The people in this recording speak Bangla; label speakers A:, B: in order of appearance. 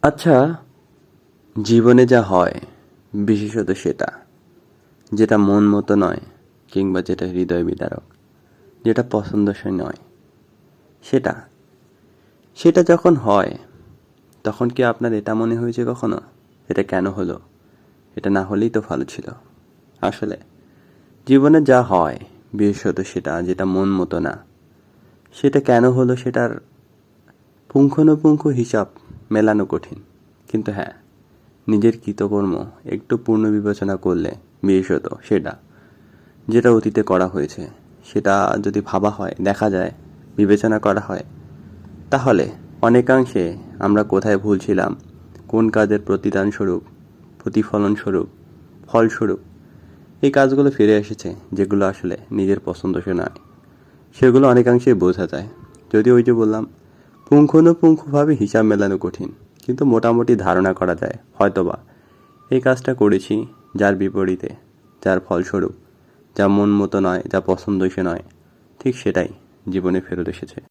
A: আচ্ছা, জীবনে যা হয় বিশেষত সেটা, যেটা মন মতো নয় কিংবা যেটা হৃদয় বিদারক, যেটা পছন্দসই নয়, সেটা সেটা যখন হয় তখন কি আপনার এটা মনে হয়েছে কখনো এটা কেন হলো, এটা না হলেই তো ভালো ছিল? আসলে জীবনে যা হয় বিশেষত সেটা যেটা মন মতো না, সেটা কেন হলো সেটার পুঙ্খানুপুঙ্খ হিসাব মেলানো কঠিন। কিন্তু হ্যাঁ, নিজের কৃতকর্ম একটু পূর্ণ বিবেচনা করলে, বিশেষত সেটা যেটা অতীতে করা হয়েছে, সেটা যদি ভাবা হয়, দেখা যায়, বিবেচনা করা হয়, তাহলে অনেকাংশে আমরা কোথায় ভুল ছিলাম, কোন কাজের প্রতিদান স্বরূপ, প্রতিফলন স্বরূপ, ফলস্বরূপ এই কাজগুলো ফিরে এসেছে, যেগুলো আসলে নিজের পছন্দসই নয়, সেগুলো অনেকাংশেই বোঝা যায়। যদি ওই যে বললাম, পুঙ্খানুপুঙ্খভাবে হিসাব মেলানো কঠিন, কিন্তু মোটামুটি ধারণা করা যায় হয়তোবা এই কাজটা করেছি যার বিপরীতে, যার ফলস্বরূপ, যা মন মতো নয়, যা পছন্দসই নয়, ঠিক সেটাই জীবনে ফেরত এসেছে।